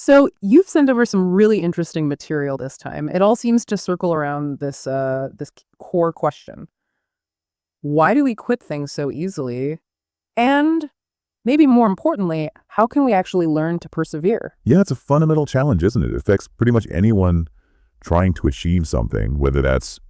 So you've sent over some really interesting material this time. It all seems to circle around this core question. Why do we quit things so easily? And maybe more importantly, how can we actually learn to persevere? Yeah, it's a fundamental challenge, isn't it? It affects pretty much anyone trying to achieve something, whether that's,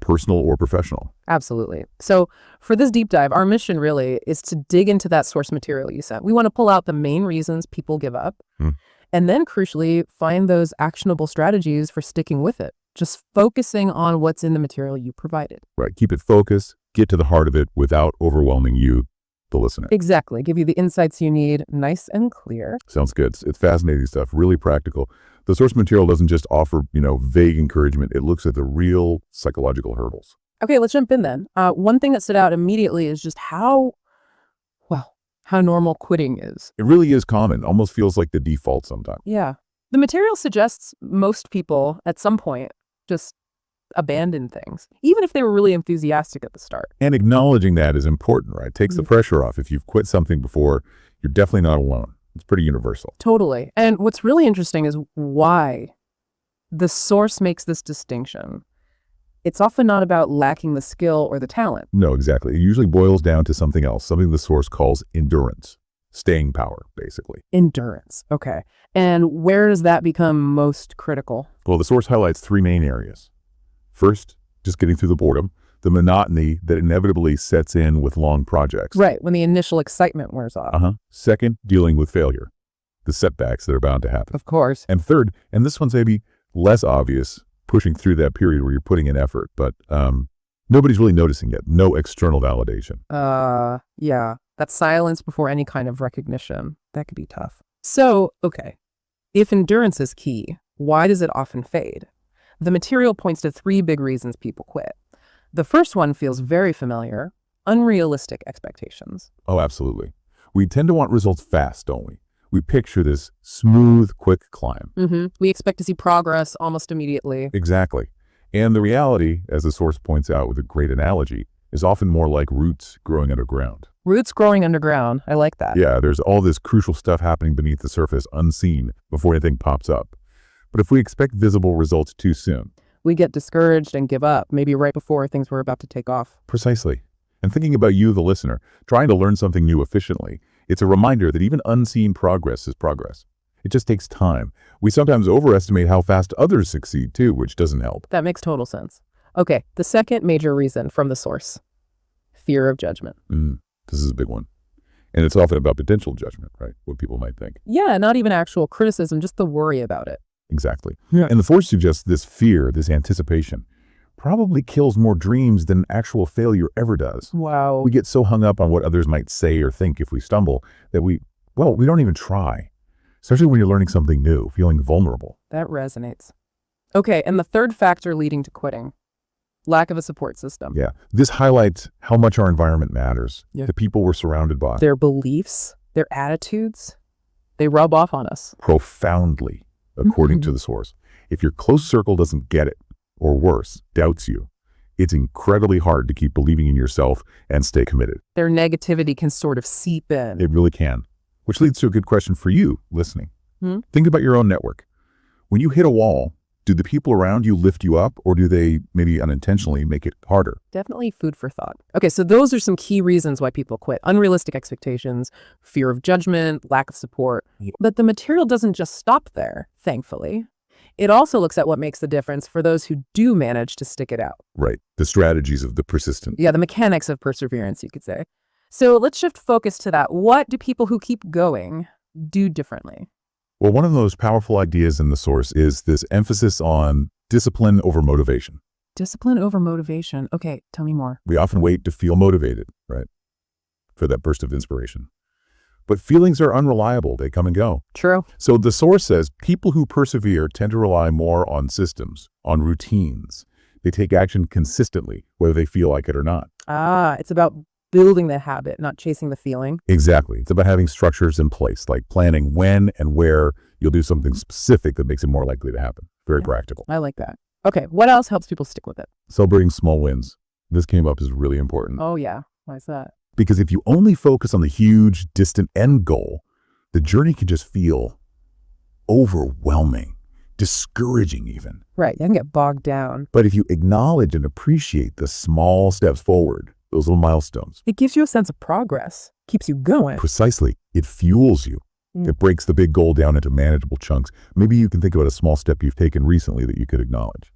personal or professional. Absolutely. So for this deep dive, our mission really is to dig into that source material you sent. We want to pull out the main reasons people give up Hmm. and then crucially find those actionable strategies for sticking with it, just focusing on what's in the material you provided. Right. Keep it focused, get to the heart of it without overwhelming you, the listener. Exactly. Give you the insights you need, nice and clear. Sounds good. It's fascinating stuff, really practical. The source material doesn't just offer, vague encouragement. It looks at the real psychological hurdles. Okay, let's jump in then. One thing that stood out immediately is just how normal quitting is. It really is common, almost feels like the default sometimes. Yeah. The material suggests most people at some point just abandon things, even if they were really enthusiastic at the start. And acknowledging that is important, right? Takes the pressure off. If you've quit something before, you're definitely not alone. It's pretty universal. Totally. And what's really interesting is why the source makes this distinction. It's often not about lacking the skill or the talent. No, exactly. It usually boils down to something else, something the source calls endurance, staying power, basically. Endurance. Okay. And where does that become most critical? Well, the source highlights three main areas. First, just getting through the boredom, the monotony that inevitably sets in with long projects. Right, when the initial excitement wears off. Second, dealing with failure, the setbacks that are bound to happen. Of course. And third, and this one's maybe less obvious, pushing through that period where you're putting in effort, but nobody's really noticing it. No external validation. Yeah, that silence before any kind of recognition. That could be tough. So, okay, if endurance is key, why does it often fade? The material points to three big reasons people quit. The first one feels very familiar: unrealistic expectations. Oh, absolutely. We tend to want results fast, don't we? We picture this smooth, quick climb. We expect to see progress almost immediately. Exactly. And the reality, as the source points out with a great analogy, is often more like roots growing underground. Roots growing underground. I like that. Yeah, there's all this crucial stuff happening beneath the surface unseen before anything pops up. But if we expect visible results too soon, we get discouraged and give up, maybe right before things were about to take off. Precisely. And thinking about you, the listener, trying to learn something new efficiently, it's a reminder that even unseen progress is progress. It just takes time. We sometimes overestimate how fast others succeed too, which doesn't help. That makes total sense. Okay, the second major reason from the source: fear of judgment. This is a big one. And it's often about potential judgment, right? What people might think. Yeah, not even actual criticism, just the worry about it. Exactly. And the source suggests this fear, this anticipation, probably kills more dreams than actual failure ever does. Wow. We get so hung up on what others might say or think if we stumble that we don't even try, especially when you're learning something new, feeling vulnerable. That resonates. Okay, and the third factor leading to quitting: lack of a support system. Yeah, this highlights how much our environment matters, the people we're surrounded by. Their beliefs, their attitudes, they rub off on us. Profoundly, according to the source. If your close circle doesn't get it, or worse, doubts you, it's incredibly hard to keep believing in yourself and stay committed. Their negativity can sort of seep in. It really can. Which leads to a good question for you listening. Think about your own network. When you hit a wall, do the people around you lift you up, or do they maybe unintentionally make it harder? Definitely food for thought. Okay, so those are some key reasons why people quit: unrealistic expectations, fear of judgment, lack of support. But the material doesn't just stop there, thankfully. It also looks at what makes the difference for those who do manage to stick it out. Right. The strategies of the persistent. Yeah, the mechanics of perseverance, you could say. So let's shift focus to that. What do people who keep going do differently? Well, one of the most powerful ideas in the source is this emphasis on discipline over motivation. Discipline over motivation. Okay, tell me more. We often wait to feel motivated, right? For that burst of inspiration. But feelings are unreliable. They come and go. True. So the source says people who persevere tend to rely more on systems, on routines. They take action consistently, whether they feel like it or not. It's about building the habit, not chasing the feeling. Exactly. It's about having structures in place, like planning when and where you'll do something specific that makes it more likely to happen. Very practical. I like that. Okay, what else helps people stick with it? Celebrating small wins. This came up as really important. Oh yeah, why is that? Because if you only focus on the huge, distant end goal, the journey can just feel overwhelming, discouraging even. Right, you can get bogged down. But if you acknowledge and appreciate the small steps forward, those little milestones, It gives you a sense of progress, keeps you going. precisely, it fuels you. It breaks the big goal down into manageable chunks. Maybe you can think about a small step you've taken recently that you could acknowledge.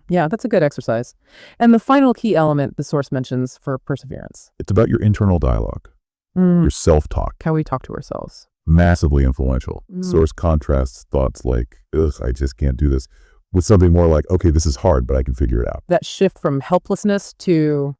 Yeah, that's a good exercise. And the final key element the source mentions for perseverance. It's about your internal dialogue, your self-talk. How we talk to ourselves. Massively influential. Source contrasts thoughts like, ugh, I just can't do this, with something more like, okay, this is hard, but I can figure it out. That shift from helplessness to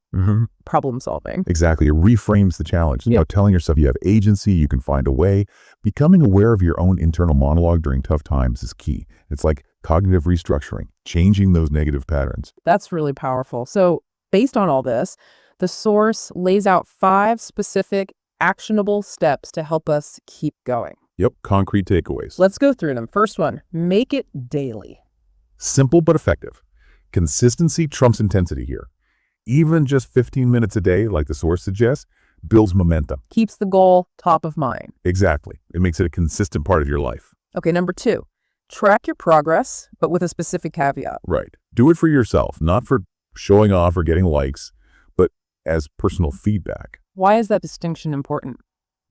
problem solving. Exactly. It reframes the challenge. You know, telling yourself you have agency, you can find a way. Becoming aware of your own internal monologue during tough times is key. It's like cognitive restructuring, changing those negative patterns. That's really powerful. So based on all this, the source lays out 5 specific actionable steps to help us keep going. Yep, concrete takeaways. Let's go through them. First one, make it daily. Simple but effective. Consistency trumps intensity here. Even just 15 minutes a day, like the source suggests, builds momentum. Keeps the goal top of mind. Exactly. It makes it a consistent part of your life. Okay, number 2, track your progress, but with a specific caveat. Right. Do it for yourself, not for showing off or getting likes, but as personal feedback. Why is that distinction important?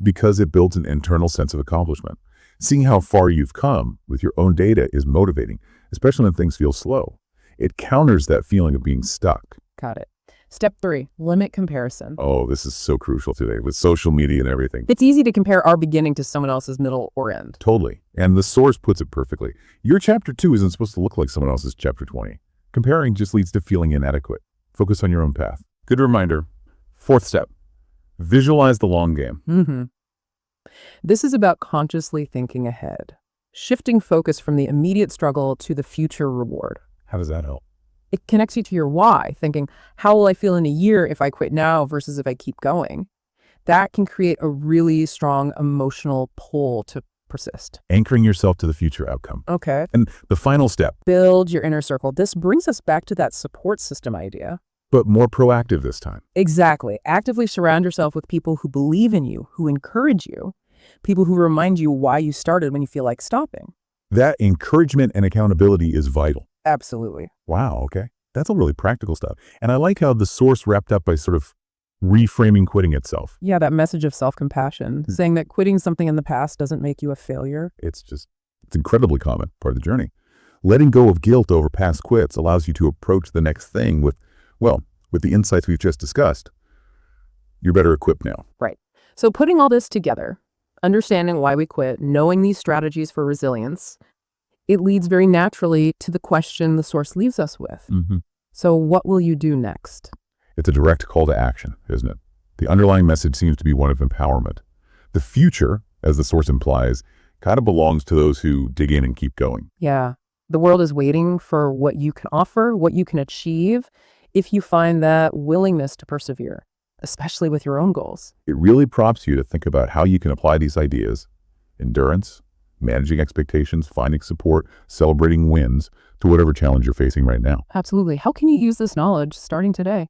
Because it builds an internal sense of accomplishment. Seeing how far you've come with your own data is motivating, especially when things feel slow. It counters that feeling of being stuck. Got it. Step 3, limit comparison. Oh, this is so crucial today with social media and everything. It's easy to compare our beginning to someone else's middle or end. Totally. And the source puts it perfectly. Your chapter 2 isn't supposed to look like someone else's chapter 20. Comparing just leads to feeling inadequate. Focus on your own path. Good reminder. 4th step. Visualize the long game. This is about consciously thinking ahead, shifting focus from the immediate struggle to the future reward. How does that help? It connects you to your why, thinking, how will I feel in a year if I quit now versus if I keep going? That can create a really strong emotional pull to persist. Anchoring yourself to the future outcome. Okay. And the final step, Build your inner circle. This brings us back to that support system idea. but more proactive this time. Exactly. Actively surround yourself with people who believe in you, who encourage you, people who remind you why you started when you feel like stopping. That encouragement and accountability is vital. Absolutely. Wow, okay. That's all really practical stuff. And I like how the source wrapped up by sort of reframing quitting itself. Yeah, that message of self-compassion, saying that quitting something in the past doesn't make you a failure. It's incredibly common, part of the journey. Letting go of guilt over past quits allows you to approach the next thing with the insights we've just discussed. You're better equipped now. Right. So putting all this together, understanding why we quit, knowing these strategies for resilience, it leads very naturally to the question the source leaves us with. So what will you do next? It's a direct call to action, isn't it? The underlying message seems to be one of empowerment. The future, as the source implies, kind of belongs to those who dig in and keep going. Yeah. The world is waiting for what you can offer, what you can achieve, if you find that willingness to persevere, especially with your own goals. It really prompts you to think about how you can apply these ideas, endurance, managing expectations, finding support, celebrating wins, to whatever challenge you're facing right now. Absolutely. How can you use this knowledge starting today?